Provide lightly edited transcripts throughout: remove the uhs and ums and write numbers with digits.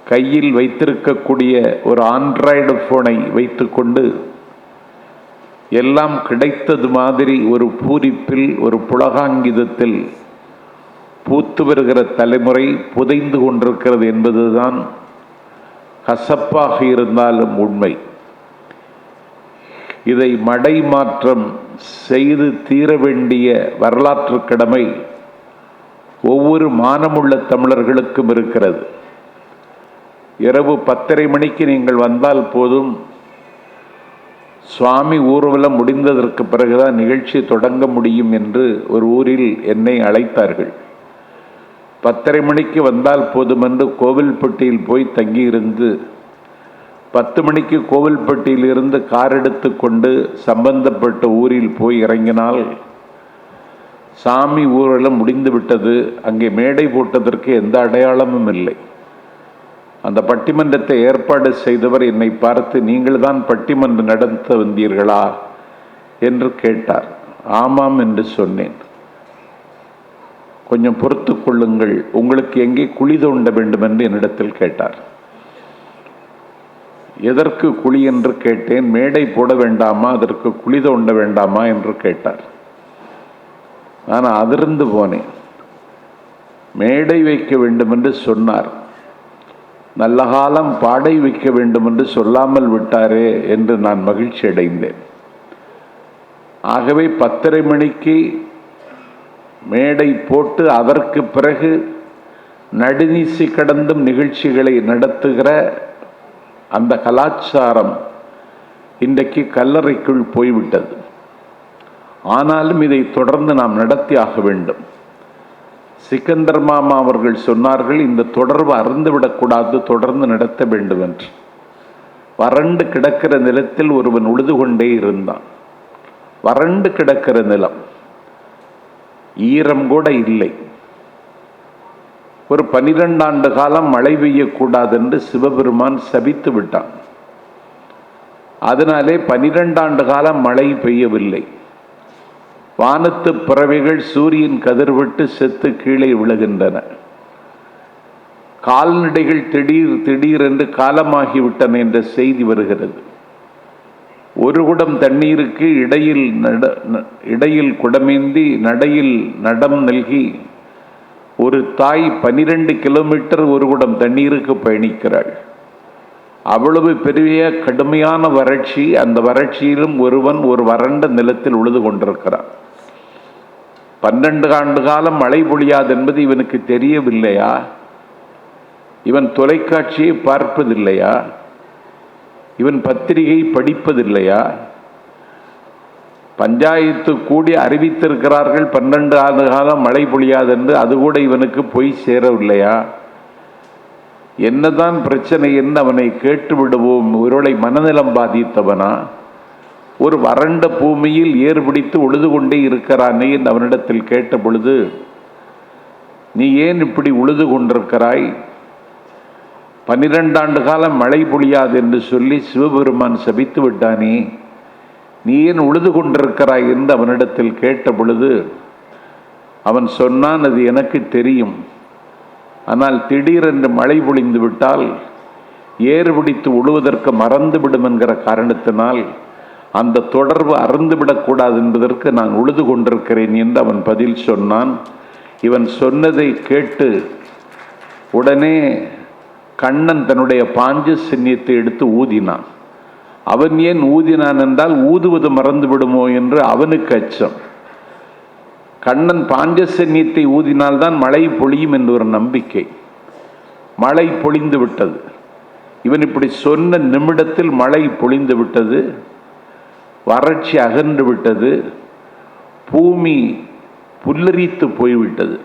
கையில் வைத்திருக்கக்கூடிய ஒரு ஆண்ட்ராய்டு ஃபோனை வைத்துக்கொண்டு எல்லாம் கிடைத்தது மாதிரி ஒரு பூரிப்பில், ஒரு புலகாங்கிதத்தில் பூத்து வருகிற தலைமுறை புதைந்து கொண்டிருக்கிறது என்பதுதான் கசப்பாக இருந்தாலும் உண்மை. இதை மடை மாற்றம் செய்து தீர வேண்டிய வரலாற்று கடமை ஒவ்வொரு மானமுள்ள தமிழர்களுக்கும் இருக்கிறது. இரவு 10:30 மணிக்கு நீங்கள் வந்தால் போதும், சுவாமி ஊர்வலம் முடிந்ததற்கு பிறகுதான் நிகழ்ச்சி தொடங்க முடியும் என்று ஒரு ஊரில் என்னை அழைத்தார்கள். 10:30 மணிக்கு வந்தால் போதும் என்று கோவில்பட்டியில் போய் தங்கியிருந்து 10 மணிக்கு கோவில்பட்டியில் இருந்து கார் எடுத்து கொண்டு சம்பந்தப்பட்ட ஊரில் போய் இறங்கினால் சாமி ஊர்வலம் முடிந்து விட்டது. அங்கே மேடை போட்டதற்கு எந்த அடையாளமும் இல்லை. அந்த பட்டிமன்றத்தை ஏற்பாடு செய்தவர் என்னை பார்த்து, நீங்கள் தான் பட்டிமன்றம் நடத்த வந்தீர்களா என்று கேட்டார். ஆமாம் என்று சொன்னேன். கொஞ்சம் பொறுத்து கொள்ளுங்கள், உங்களுக்கு எங்கே குழி தோண்ட வேண்டும் என்று என்னிடத்தில் கேட்டார். எதற்கு குழி என்று கேட்டேன். மேடை போட வேண்டாமா, அதற்கு குழி தோண்ட வேண்டாமா என்று கேட்டார். நான் அதிர்ந்து போனேன். மேடை வைக்க வேண்டும் என்று சொன்னார், நல்ல காலம் பாடை வைக்க வேண்டும் என்று சொல்லாமல் விட்டாரே என்று நான் மகிழ்ச்சி அடைந்தேன். ஆகவே 10:30 மணிக்கு மேடை போட்டு அதற்கு பிறகு நடுநீசி கடந்தும் நிகழ்ச்சிகளை நடத்துகிற அந்த கலாச்சாரம் இன்றைக்கு கல்லறைக்குள் போய்விட்டது. ஆனாலும் இதை தொடர்ந்து நாம் நடத்தி ஆக வேண்டும். சிக்கந்தர் மாமா அவர்கள் சொன்னார்கள், இந்த தொடர்பு அறுந்துவிடக்கூடாது, தொடர்ந்து நடத்த வேண்டும் என்று. வறண்டு கிடக்கிற நிலத்தில் ஒருவன் உழுது கொண்டே இருந்தான். வறண்டு கிடக்கிற நிலம், ஈரம் கூட இல்லை. ஒரு 12 ஆண்டு காலம் மழை பெய்யக்கூடாது என்று சிவபெருமான் சபித்து விட்டான். அதனாலே 12 ஆண்டு காலம் மழை பெய்யவில்லை. வானத்து பறவைகள் சூரியன் கதிர்விட்டு செத்து கீழே விழுகின்றன. கால்நடைகள் திடீரென்று காலமாகிவிட்டன என்ற செய்தி வருகிறது. ஒரு குடம் தண்ணீருக்கு இடையில் குடமேந்தி நடையில் நடம் நல்கி ஒரு தாய் 12 கிலோமீட்டர் ஒரு குடம் தண்ணீருக்கு பயணிக்கிறாள். அவ்வளவு பெரிய கடுமையான வறட்சி. அந்த வறட்சியிலும் ஒருவன் ஒரு வறண்ட நிலத்தில் உழுது கொண்டிருக்கிறான். 12 ஆண்டு காலம் மழை பொழியாது என்பது இவனுக்கு தெரியவில்லையா? இவன் தொலைக்காட்சியை பார்ப்பதில்லையா? இவன் பத்திரிகை படிப்பதில்லையா? பஞ்சாயத்து கூடி அறிவித்திருக்கிறார்கள் 12 ஆண்டு காலம் மழை பொழியாது என்று, அது கூட இவனுக்கு போய் சேரவில்லையா? என்னதான் பிரச்சனை என்று அவனை கேட்டு விடுவோம். ஒருவளை மனநலம் பாதித்தவனா? ஒரு வறண்ட பூமியில் ஏர் பிடித்து உழுது கொண்டே இருக்கிறானே என்று அவனிடத்தில் கேட்ட பொழுது, நீ ஏன் இப்படி உழுது கொண்டிருக்கிறாய்? 12 ஆண்டு காலம் மழை பொழியாது என்று சொல்லி சிவபெருமான் சபித்து விட்டானே, நீ ஏன் உழுது கொண்டிருக்கிறாய் என்று அவனிடத்தில் கேட்ட பொழுது அவன் சொன்னான், அது எனக்கு தெரியும். ஆனால் திடீரென்று மழை பொழிந்து விட்டால் ஏர் பிடித்து உழுவதற்கு மறந்துவிடும் என்கிற காரணத்தினால் அந்த தொடர்பு அறுந்துவிடக்கூடாது என்பதற்கு நான் உழுது கொண்டிருக்கிறேன் என்று அவன் பதில் சொன்னான். இவன் சொன்னதை கேட்டு உடனே கண்ணன் தன்னுடைய பாஞ்சசன்யத்தை எடுத்து ஊதினான். அவன் ஏன் ஊதினான் என்றால், ஊதுவது மறந்து விடுமோ என்று அவனுக்கு அச்சம். கண்ணன் பாஞ்சசன்யத்தை ஊதினால்தான் மழை பொழியும் என்று ஒரு நம்பிக்கை. மழை பொழிந்து விட்டது. இவன் இப்படி சொன்ன நிமிடத்தில் மழை பொழிந்து விட்டது. வறட்சி அகன்று விட்டது. பூமி புல்லரித்து போய்விட்டது.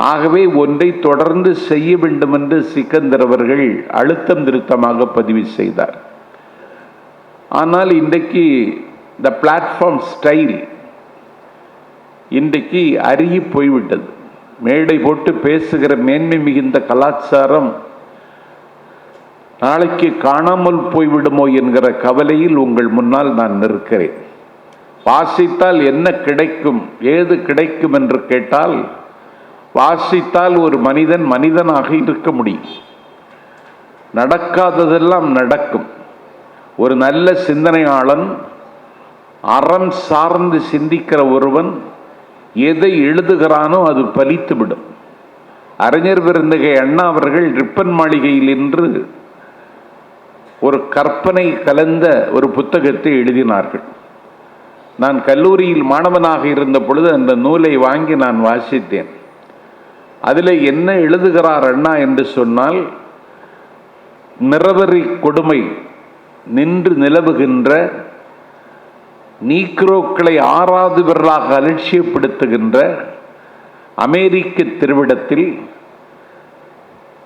ஆகவே ஒன்றை தொடர்ந்து செய்ய வேண்டும் என்று சிக்கந்தர் அவர்கள் அழுத்தம் திருத்தமாக பதிவு செய்தார். ஆனால் இன்றைக்கு இந்த பிளாட்ஃபார்ம் ஸ்டைல் இன்றைக்கு அருகி போய்விட்டது. மேடை போட்டு பேசுகிற மேன்மை மிகுந்த கலாச்சாரம் நாளைக்கு காணாமல் போய்விடுமோ என்கிற கவலையில் உங்கள் முன்னால் நான் நிற்கிறேன். வாசித்தால் என்ன கிடைக்கும், ஏது கிடைக்கும் என்று கேட்டால், வாசித்தால் ஒரு மனிதன் மனிதனாக இருக்க முடியும். நடக்காததெல்லாம் நடக்கும். ஒரு நல்ல சிந்தனையாளன், அறம் சார்ந்து சிந்திக்கிற ஒருவன் எதை எழுதுகிறானோ அது பலித்துவிடும். அறிஞர் பெருந்தகை அண்ணா அவர்கள் ரிப்பன் மாளிகையில் இன்று ஒரு கற்பனை கலந்த ஒரு புத்தகத்தை எழுதினார்கள். நான் கல்லூரியில் மாணவனாக இருந்த பொழுது அந்த நூலை வாங்கி நான் வாசித்தேன். அதில் என்ன எழுதுகிறார் அண்ணா என்று சொன்னால், நிறவெறி கொடுமை நின்று நிலவுகின்ற நீக்ரோக்களை ஆறாதவர்களாக அலட்சியப்படுத்துகின்ற அமெரிக்க திருவிடத்தில்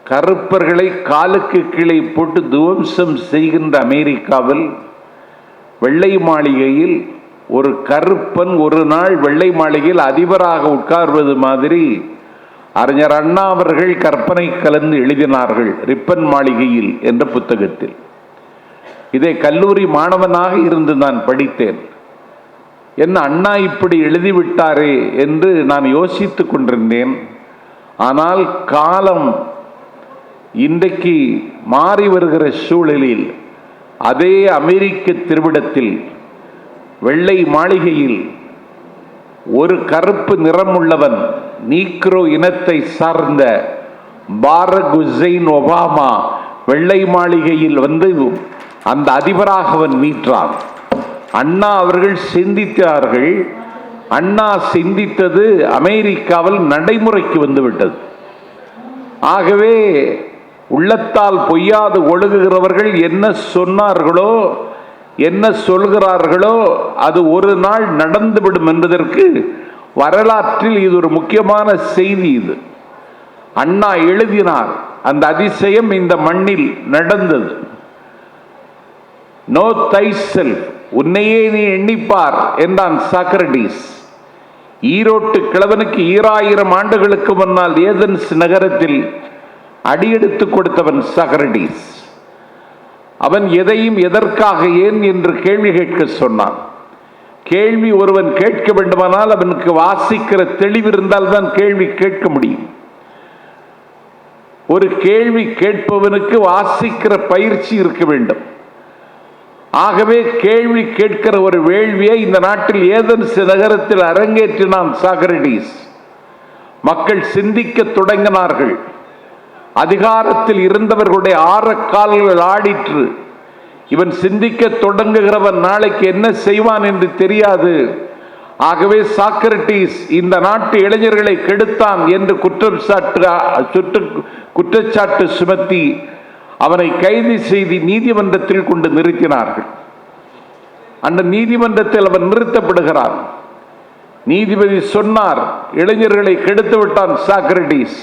கருப்பர்களை காலுக்கு கீழே போட்டு துவம்சம் செய்கின்ற அமெரிக்காவில் வெள்ளை மாளிகையில் ஒரு கருப்பன் ஒரு நாள் வெள்ளை மாளிகையில் அதிபராக உட்கார்வது மாதிரி அறிஞர் அண்ணா அவர்கள் கற்பனை கலந்து எழுதினார்கள் ரிப்பன் மாளிகையில் என்ற புத்தகத்தில். இதை கல்லூரி மாணவனாக இருந்து நான் படித்தேன். என்ன அண்ணா இப்படி எழுதிவிட்டாரே என்று நான் யோசித்து கொண்டிருந்தேன். ஆனால் காலம் இன்றைக்கு மாறி வருகிற சூழலில் அதே அமெரிக்க திருவிடத்தில் வெள்ளை மாளிகையில் ஒரு கருப்பு நிறமுள்ளவன், நீக்ரோ இனத்தை சார்ந்த பாரக் ஹுசைன் ஒபாமா வெள்ளை மாளிகையில் வந்து அந்த அதிபராக அவன் மீட்டான். அண்ணா அவர்கள் சிந்தித்தார்கள். அண்ணா சிந்தித்தது அமெரிக்காவில் நடைமுறைக்கு வந்துவிட்டது. ஆகவே உள்ளத்தால் பொய்யாது ஒழுகுகிறவர்கள் என்ன சொன்னார்களோ என்ன சொல்கிறார்களோ அது ஒரு நாள் நடந்துவிடும் என்பதற்கு வரலாற்றில் இது ஒரு முக்கியமான செய்தி. இது அண்ணா எழுதினார். அந்த அதிசயம் இந்த மண்ணில் நடந்தது. நோ தைசெல்ஃப், உன்னையே நீ எண்ணிப்பார் என்றான் சாக்ரடீஸ். ஈரோட்டு கிழவனுக்கு 2000 ஆண்டுகளுக்கு முன்னால் ஏதென்ஸ் நகரத்தில் அடியெடுத்து கொடுத்தவன் சாக்ரடீஸ். அவன் எதையும் எதற்காக ஏன் என்று கேள்வி கேட்க சொன்னான். கேள்வி ஒருவன் கேட்க வேண்டுமானால் அவனுக்கு வாசிக்கிற தெளிவு இருந்தால் தான் கேள்வி கேட்க முடியும். ஒரு கேள்வி கேட்பவனுக்கு வாசிக்கிற பயிற்சி இருக்க வேண்டும். ஆகவே கேள்வி கேட்கிற ஒரு வேள்வியை இந்த நாட்டில் ஏதென்ஸ் நகரத்தில் அரங்கேற்றினான் சாக்ரடீஸ். மக்கள் சிந்திக்க தொடங்கினார்கள். அதிகாரத்தில் இருந்தவர்களுடைய ஆரக்கால்கள் ஆடிற்று. இவன் சிந்திக்க தொடங்குகிறவன் நாளைக்கு என்ன செய்வான் என்று தெரியாது. ஆகவே சாக்ரடீஸ் இந்த நாட்டு இளைஞர்களை கெடுத்தான் என்று குற்றச்சாட்டு சுமத்தி அவனை கைது செய்து நீதிமன்றத்தில் கொண்டு நிறுத்தினார்கள். அந்த நீதிமன்றத்தில் அவன் நிறுத்தப்படுகிறான். நீதிபதி சொன்னார், இளைஞர்களை கெடுத்து விட்டான் சாக்ரடீஸ்,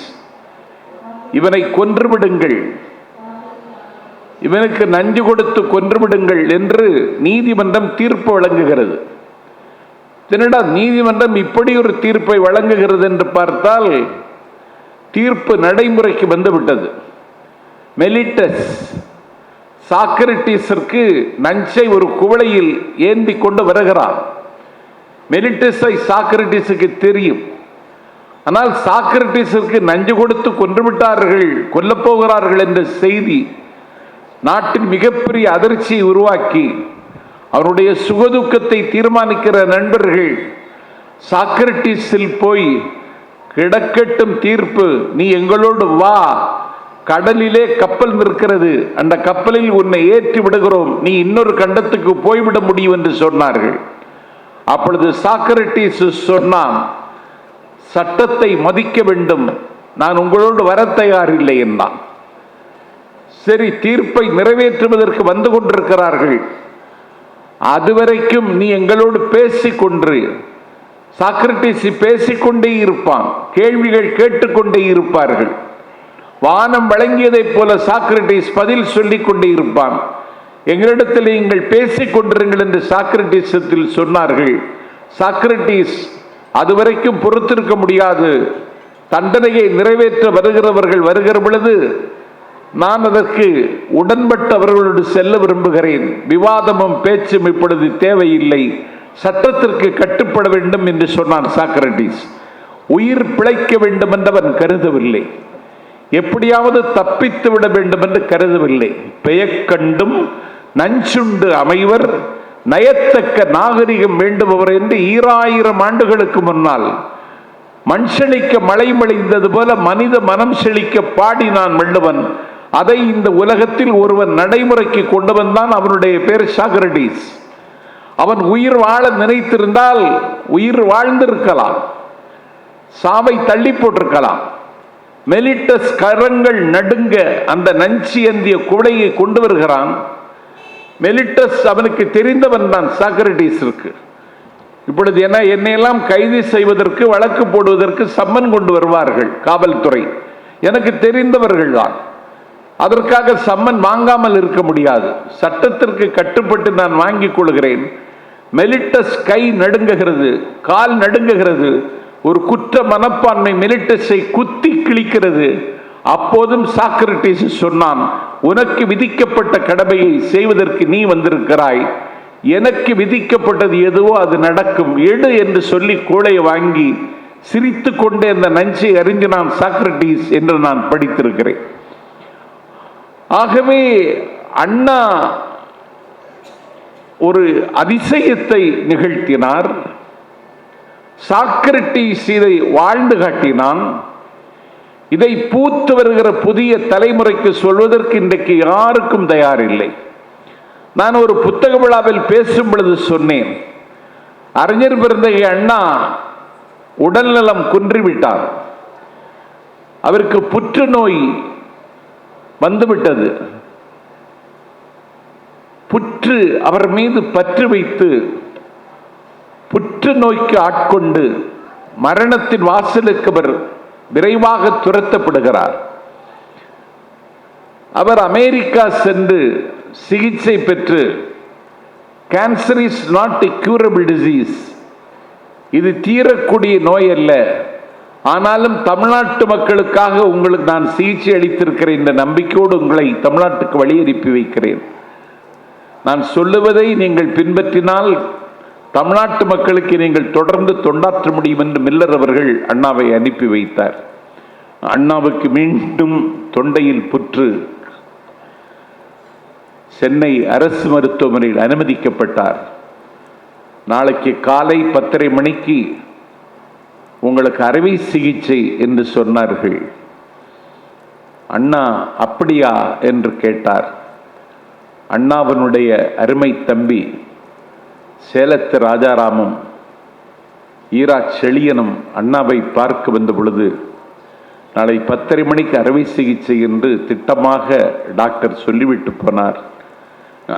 இவனை கொன்றுவிடுங்கள், இவனுக்கு நஞ்சு கொடுத்து கொன்றுவிடுங்கள் என்று நீதிமன்றம் தீர்ப்பு வழங்குகிறது. தினடா நீதிமன்றம் இப்படி ஒரு தீர்ப்பை வழங்குகிறது என்று பார்த்தால் தீர்ப்பு நடைமுறைக்கு வந்துவிட்டது. மெலிட்டஸ் சாக்ரடீஸிற்கு நஞ்சை ஒரு குவளையில் ஏந்தி கொண்டு வருகிறான். மெலிட்டஸை சாக்ரடீஸுக்கு தெரியும். ஆனால் சாக்ரடீஸிற்கு நஞ்சு கொடுத்து கொன்றுவிட்டார்கள், கொல்லப்போகிறார்கள் என்ற செய்தி நாட்டில் மிகப்பெரிய அதிர்ச்சியை உருவாக்கி அவருடைய சுகதுக்கத்தை தீர்மானிக்கிற நண்பர்கள் சாக்ரடீஸில் போய் கிடக்கட்டும் தீர்ப்பு, நீ எங்களோடு வா, கடலிலே கப்பல் நிற்கிறது, அந்த கப்பலில் உன்னை ஏற்றி விடுகிறோம், நீ இன்னொரு கண்டத்துக்கு போய்விட முடியும் என்று சொன்னார்கள். அப்பொழுது சாக்ரடீஸ் சொன்னான், சட்டத்தை மதிக்க வேண்டும், நான் உங்களோடு வர தயாரில்லை என்றான். சரி, தீர்ப்பை நிறைவேற்றுவதற்கு வந்து கொண்டிருக்கிறார்கள், அதுவரைக்கும் நீ எங்களோடு பேசிக்கொண்டு. சாக்ரடீஸ் பேசிக்கொண்டே இருப்பான், கேள்விகள் கேட்டுக்கொண்டே இருப்பார்கள். வானம் வழங்கியதைப் போல சாக்ரடீஸ் பதில் சொல்லிக் கொண்டே இருப்பான். எங்களிடத்தில் நீங்கள் பேசிக் கொண்டிருங்கள் என்று சாக்ரடீஸத்தில் சொன்னார்கள். சாக்ரடீஸ் அதுவரைக்கும் பொறுத்திருக்க முடியாது, தண்டனையை நிறைவேற்ற வருகிறவர்கள் வருகிற பொழுது நான் அதற்கு உடன்பட்டு அவர்களோடு செல்ல விரும்புகிறேன், விவாதமும் பேச்சும் இப்பொழுது தேவையில்லை, சட்டத்திற்கு கட்டுப்பட வேண்டும் என்று சொன்னான் சாக்ரடீஸ். உயிர் பிழைக்க வேண்டும் என்றவன் கருதவில்லை. எப்படியாவது தப்பித்து விட வேண்டும் என்று கருதவில்லை. பெயக்கண்டும் நஞ்சுண்டு அமைவர் நயத்தக்க நாகரிகம் வேண்டுபவர் என்று 2000 ஆண்டுகளுக்கு முன்னால் மண் செழிக்க மழை மொழிந்தது போல மனித மனம் செழிக்க பாடினான் வள்ளுவன். அதை இந்த உலகத்தில் ஒருவன் நடைமுறைக்கு கொண்டு வந்தான். அவனுடைய பேர் சாக்ரடீஸ். அவன் உயிர் வாழ நினைத்திருந்தால் உயிர் வாழ்ந்திருக்கலாம், சாவை தள்ளி போட்டிருக்கலாம். மெலிட்டஸ் கரங்கள் நடுங்க அந்த நஞ்சி அந்திய குவளையை கொண்டு வருகிறான். மெலிட்டஸ் அவனுக்கு தெரிந்தவன் தான் சாக்ரடீஸிற்கு. இப்பொழுது என்னையெல்லாம் கைது செய்வதற்கு வழக்கு போடுவதற்கு சம்மன் கொண்டு வருவார்கள் காவல்துறை. எனக்கு தெரிந்தவர்கள் தான். அதற்காக சம்மன் வாங்காமல் இருக்க முடியாது. சட்டத்திற்கு கட்டுப்பட்டு நான் வாங்கிக் கொள்கிறேன். மெலிட்டஸ் கை நடுங்குகிறது, கால் நடுங்குகிறது. ஒரு குற்ற மனப்பான்மை மெலிட்டஸை குத்தி கிழிக்கிறது. அப்போதும் சாக்ரடீஸ் சொன்னான், உனக்கு விதிக்கப்பட்ட கடமையை செய்வதற்கு நீ வந்திருக்கிறாய், எனக்கு விதிக்கப்பட்டது எதுவோ அது நடக்கும், எடு என்று சொல்லி கோளையை வாங்கி சிரித்து கொண்டே அந்த நஞ்சை அறிஞ்சினான் சாக்ரடீஸ் என்று நான் படித்திருக்கிறேன். ஆகவே அண்ணா ஒரு அதிசயத்தை நிகழ்த்தினார். சாக்ரடீஸ் இதை வாழ்ந்து காட்டினான். இதை பூத்து வருகிற புதிய தலைமுறைக்கு சொல்வதற்கு இன்றைக்கு யாருக்கும் தயாரில்லை. நான் ஒரு புத்தக விழாவில் பேசும் பொழுது சொன்னேன், அறிஞர் பெருந்தகை அண்ணா உடல்நலம் குன்றிவிட்டார். அவருக்கு புற்றுநோய் வந்துவிட்டது. புற்று அவர் மீது பற்று வைத்து புற்றுநோய்க்கு ஆட்கொண்டு மரணத்தின் வாசலுக்கு அவர் விரைவாக துரத்தப்படுகிறார். அவர் அமெரிக்கா சென்று சிகிச்சை பெற்று, cancer is not a curable disease, இது தீரக்கூடிய நோய் அல்ல, ஆனாலும் தமிழ்நாட்டு மக்களுக்காக உங்களுக்கு நான் சிகிச்சை அளித்திருக்கிறேன் என்ற நம்பிக்கையோடு உங்களை தமிழ்நாட்டுக்கு வழி அனுப்பி வைக்கிறேன். நான் சொல்லுவதை நீங்கள் பின்பற்றினால் தமிழ்நாட்டு மக்களுக்கு நீங்கள் தொடர்ந்து தொண்டாற்ற முடியும் என்று மில்லர் அவர்கள் அண்ணாவை அனுப்பி வைத்தார். அண்ணாவுக்கு மீண்டும் தொண்டையில் புற்று. சென்னை அரசு மருத்துவமனையில் அனுமதிக்கப்பட்டார். நாளைக்கு காலை 10:30 மணிக்கு உங்களுக்கு அறுவை சிகிச்சை என்று சொன்னார்கள். அண்ணா அப்படியா என்று கேட்டார். அண்ணாவினுடைய அருமை தம்பி சேலத்து ராஜாராமும் ஈரா செழியனும் அண்ணாவை பார்க்க வந்த பொழுது, நாளை 10:30 மணிக்கு அறுவை சிகிச்சை என்று திட்டமாக டாக்டர் சொல்லிவிட்டு போனார்.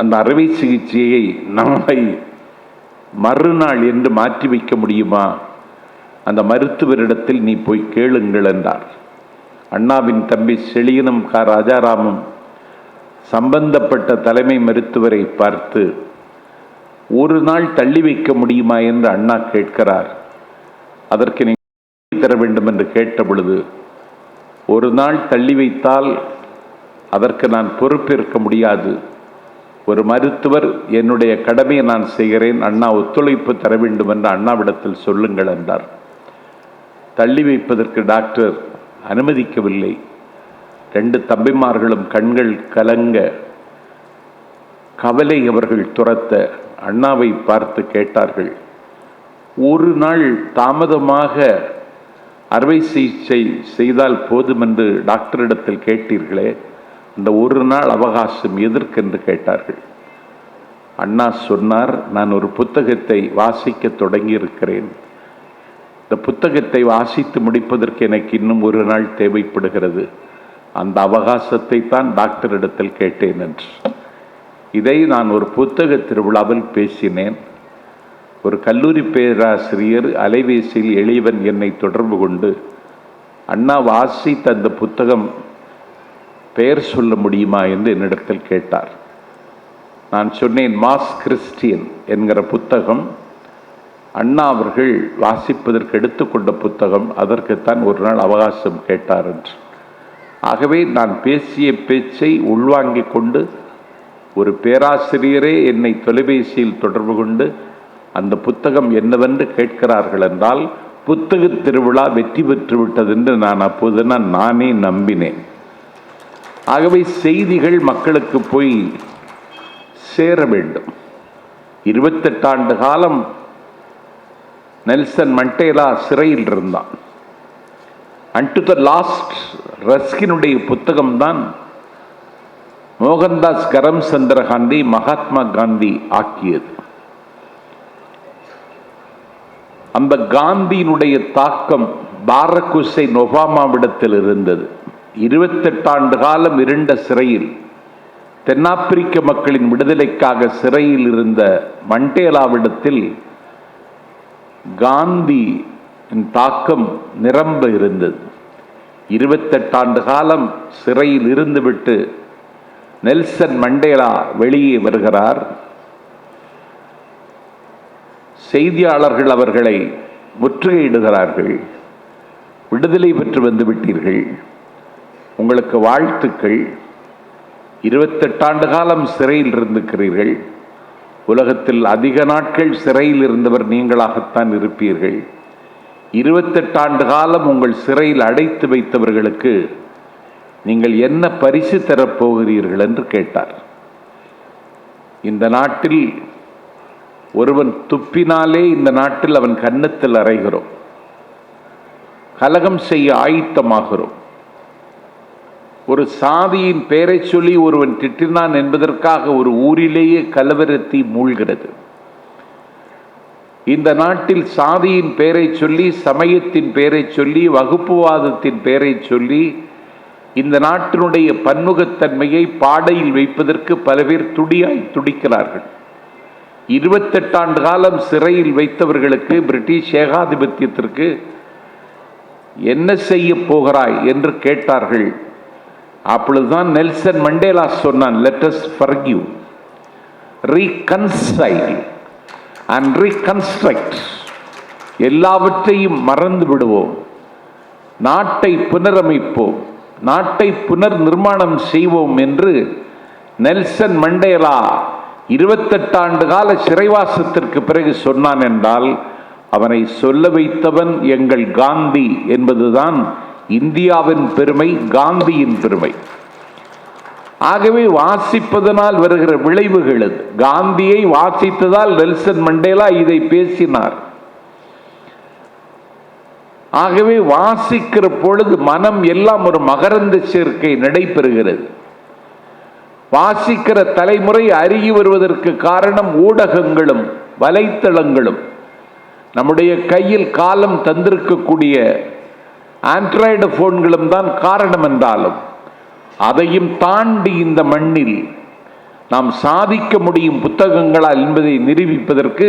அந்த அறுவை சிகிச்சையை நாளை மறுநாள் என்று மாற்றி வைக்க முடியுமா? அந்த மருத்துவரிடத்தில் நீ போய் கேளுங்கள் என்றார். அண்ணாவின் தம்பி செழியனும் ராஜாராமும் சம்பந்தப்பட்ட தலைமை மருத்துவரை பார்த்து, ஒரு நாள் தள்ளி வைக்க முடியுமா என்று அண்ணா கேட்கிறார். அதற்கு நீங்கள் தர வேண்டும் என்று கேட்ட பொழுது, ஒரு நாள் தள்ளி வைத்தால் அதற்கு நான் பொறுப்பேற்க முடியாது. ஒரு மருத்துவர், என்னுடைய கடமையை நான் செய்கிறேன், அண்ணா ஒத்துழைப்பு தர வேண்டும் என்று அண்ணாவிடத்தில் சொல்லுங்கள் என்றார். தள்ளி வைப்பதற்கு டாக்டர் அனுமதிக்கவில்லை. 2 தம்பிமார்களும் கண்கள் கலங்க, கவலை அவர்கள் துரத்த அண்ணாவை பார்த்து கேட்டார்கள், ஒரு நாள் தாமதமாக அறுவை சிகிச்சை செய்தால் போதும் என்று டாக்டரிடத்தில் கேட்டீர்களே, அந்த ஒரு நாள் அவகாசம் எதற்கென்று கேட்டார்கள். அண்ணா சொன்னார், நான் ஒரு புத்தகத்தை வாசிக்க தொடங்கி இருக்கிறேன். இந்த புத்தகத்தை வாசித்து முடிப்பதற்கு எனக்கு இன்னும் ஒரு நாள் தேவைப்படுகிறது. அந்த அவகாசத்தை தான் டாக்டரிடத்தில் கேட்டேன் என்று. இதை நான் ஒரு புத்தக திருவிழாவில் பேசினேன். ஒரு கல்லூரி பேராசிரியர் அலைபேசியில் எளியவன் என்னை தொடர்பு கொண்டு, அண்ணா வாசித்த அந்த புத்தகம் பெயர் சொல்ல முடியுமா என்று என்னிடத்தில் கேட்டார். நான் சொன்னேன், மாஸ் கிறிஸ்டியன் என்கிற புத்தகம் அண்ணா அவர்கள் வாசிப்பதற்கு எடுத்துக்கொண்ட புத்தகம், அதற்குத்தான் ஒரு நாள் அவகாசம் கேட்டார் என்று. ஆகவே நான் பேசிய பேச்சை உள்வாங்கிக் கொண்டு ஒரு பேராசிரியரே என்னை தொலைபேசியில் தொடர்பு கொண்டு அந்த புத்தகம் என்னவென்று கேட்கிறார்கள் என்றால், புத்தக திருவிழா வெற்றி பெற்று விட்டது என்று நானே நம்பினேன். ஆகவே செய்திகள் மக்களுக்கு போய் சேர வேண்டும். 28 ஆண்டு காலம் நெல்சன் மண்டேலா சிறையில் இருந்தான். அன்டு த லாஸ்ட் ரஸ்கினுடைய புத்தகம்தான் மோகன்தாஸ் கரம்சந்திர காந்தி மகாத்மா காந்தி ஆக்கியது. அந்த காந்தியினுடைய தாக்கம் பாரக் ஹுசைன் ஒபாமாவிடத்தில் இருந்தது. 28 ஆண்டு காலம் இருண்ட சிறையில் தென்னாப்பிரிக்க மக்களின் விடுதலைக்காக சிறையில் இருந்த மண்டேலாவிடத்தில் காந்தி தாக்கம் நிரம்ப இருந்தது. 28 ஆண்டு காலம் சிறையில் இருந்துவிட்டு நெல்சன் மண்டேலா வெளியே வருகிறார். செய்தியாளர்கள் அவர்களை முற்றுகையிடுகிறார்கள். விடுதலை பெற்று வந்துவிட்டீர்கள், உங்களுக்கு வாழ்த்துக்கள். 28 ஆண்டு காலம் சிறையில் இருந்திருக்கிறீர்கள். உலகத்தில் அதிக நாட்கள் சிறையில் இருந்தவர் நீங்களாகத்தான் இருப்பீர்கள். 28 ஆண்டு காலம் உங்கள் சிறையில் அடைத்து வைத்தவர்களுக்கு நீங்கள் என்ன பரிசு தரப்போகிறீர்கள் என்று கேட்டார். இந்த நாட்டில் ஒருவன் துப்பினாலே இந்த நாட்டில் அவன் கன்னத்தில் அறைகிறோம், கலகம் செய்ய ஆயத்தமாகிறோம். ஒரு சாதியின் பெயரை சொல்லி ஒருவன் திட்டினான் என்பதற்காக ஒரு ஊரிலேயே கலவரத்தை மூழ்கிறது. இந்த நாட்டில் சாதியின் பெயரை சொல்லி, சமயத்தின் பெயரை சொல்லி, வகுப்புவாதத்தின் பெயரை சொல்லி இந்த நாட்டினுடைய பன்முகத்தன்மையை பாடையில் வைப்பதற்கு பல பேர் துடிக்கிறார்கள். 28 ஆண்டு காலம் சிறையில் வைத்தவர்களுக்கு பிரிட்டிஷ் ஏகாதிபத்தியத்திற்கு என்ன செய்ய போகிறாய் என்று கேட்டார்கள். அப்பொழுதுதான் நெல்சன் மண்டேலா சொன்னான், let us forgive, reconcile and reconstruct. எல்லாவற்றையும் மறந்து விடுவோம், நாட்டை புனரமைப்போம், நாட்டை புனர் நிர்மாணம் செய்வோம் என்று நெல்சன் மண்டேலா 28 ஆண்டு கால சிறைவாசத்திற்கு பிறகு சொன்னான் என்றால் அவனை சொல்ல வைத்தவன் எங்கள் காந்தி என்பதுதான் இந்தியாவின் பெருமை, காந்தியின் பெருமை. ஆகவே வாசிப்பதனால் வருகிற விளைவுகள் அது. காந்தியை வாசித்ததால் நெல்சன் மண்டேலா இதை பேசினார். ஆகவே வாசிக்கிற பொழுது மனம் எல்லாம் ஒரு மகரந்த சேர்க்கை நடைபெறுகிறது. வாசிக்கிற தலைமுறை அருகி வருவதற்கு காரணம் ஊடகங்களும் வலைத்தளங்களும், நம்முடைய கையில் காலம் தந்திருக்கக்கூடிய ஆண்ட்ராய்டு போன்களும் தான் காரணம் என்றாலும் அதையும் தாண்டி இந்த மண்ணில் நாம் சாதிக்க முடியும் புத்தகங்களால் என்பதை நிரூபிப்பதற்கு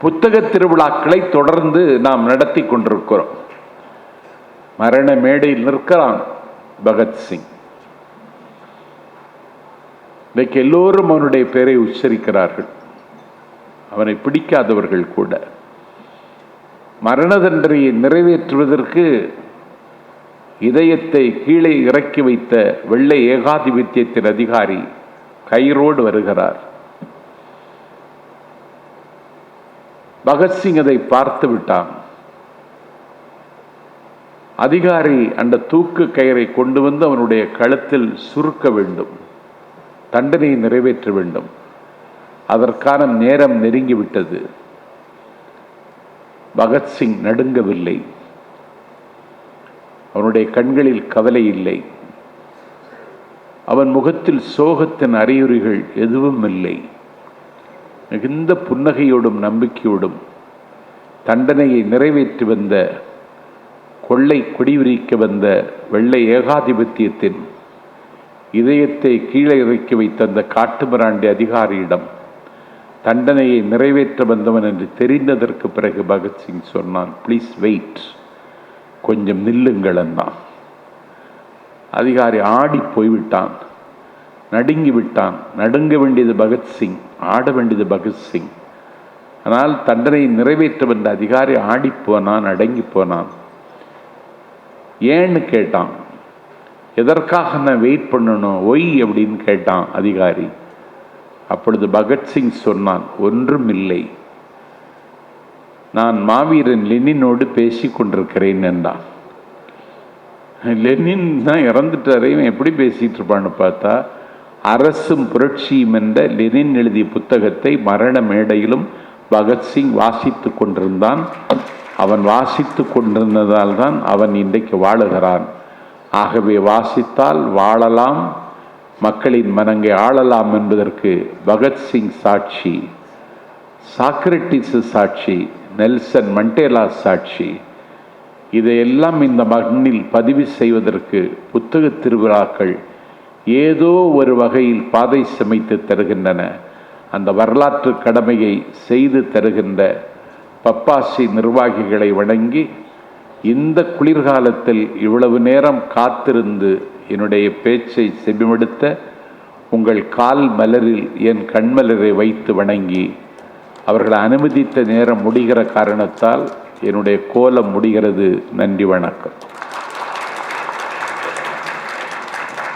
புத்தக திருவிழாக்களை தொடர்ந்து நாம் நடத்தி கொண்டிருக்கிறோம். மரண மேடையில் நிற்கிறான் பகத்சிங். இன்றைக்கு எல்லோரும் அவனுடைய பெயரை உச்சரிக்கிறார்கள், அவனை பிடிக்காதவர்கள் கூட. மரண தண்டனையை நிறைவேற்றுவதற்கு இதயத்தை கீழே இறக்கி வைத்த வெள்ளை ஏகாதிபத்தியத்தின் அதிகாரி கயிறோடு வருகிறார். பகத்சிங் அதை பார்த்து விட்டான். அதிகாரி அந்த தூக்கு கயிறை கொண்டு வந்து அவனுடைய கழுத்தில் சுருக்க வேண்டும், தண்டனையை நிறைவேற்ற வேண்டும். அதற்கான நேரம் நெருங்கிவிட்டது. பகத்சிங் நடுங்கவில்லை, அவனுடைய கண்களில் கவலை இல்லை, அவன் முகத்தில் சோகத்தின் அறிகுறிகள் எதுவும் இல்லை. மிகுந்த புன்னகையோடும் நம்பிக்கையோடும் தண்டனையை நிறைவேற்றி வந்த, கொள்ளை குடிவிரிக்க வந்த வெள்ளை ஏகாதிபத்தியத்தின் இதயத்தை கீழே இறக்கி வைத்த அந்த காட்டுமிராண்டி அதிகாரியிடம் தண்டனையை நிறைவேற்ற வந்தவன் என்று தெரிந்ததற்கு பிறகு பகத்சிங் சொன்னான், ப்ளீஸ் வெயிட், கொஞ்சம் நில்லுங்கள் அண்ணா. அதிகாரி ஆடி போய்விட்டான், நடுங்கி விட்டான். நடுங்க வேண்டியது பகத்சிங், ஆட வேண்டியது பகத்சிங். ஆனால் தண்டனையை நிறைவேற்ற வந்த அதிகாரி ஆடிப்போனான், அடங்கி போனான். ஏன்னு கேட்டான். எதற்காக நான் வெயிட் பண்ணணும், ஒய் அப்படின்னு கேட்டான் அதிகாரி. அப்பொழுது பகத்சிங் சொன்னான், ஒன்றும் இல்லை, நான் மாவீரன் லெனினோடு பேசி கொண்டிருக்கிறேன் என்றான். லெனின் தான் இறந்துட்டாரே, இவன் எப்படி பேசிகிட்டு இருப்பான்னு பார்த்தா, அரசும் புரட்சியும் என்ற லெனின் எழுதிய புத்தகத்தை மரண மேடையிலும் பகத்சிங் வாசித்து கொண்டிருந்தான். அவன் வாசித்து கொண்டிருந்ததால் தான் அவன் இன்றைக்கு வாழுகிறான். ஆகவே வாசித்தால் வாழலாம், மக்களின் மனங்கை ஆளலாம் என்பதற்கு பகத்சிங் சாட்சி, சாக்ரட்டிஸ் சாட்சி, நெல்சன் மண்டேலா சாட்சி. இதையெல்லாம் இந்த மண்ணில் பதிவு செய்வதற்கு புத்தக திருவிழாக்கள் ஏதோ ஒரு வகையில் பாதை சமைத்து தருகின்றன. அந்த வரலாற்று கடமையை செய்து தருகின்ற பப்பாசி நிர்வாகிகளை வணங்கி, இந்த குளிர்காலத்தில் இவ்வளவு நேரம் காத்திருந்து என்னுடைய பேச்சை செவிமடுத்த உங்கள் கால் மலரில் என் கண்மலரை வைத்து வணங்கி, அவர்களை அனுமதித்த நேரம் முடிகிற காரணத்தால் என்னுடைய கோலம் முடிகிறது. நன்றி, வணக்கம்.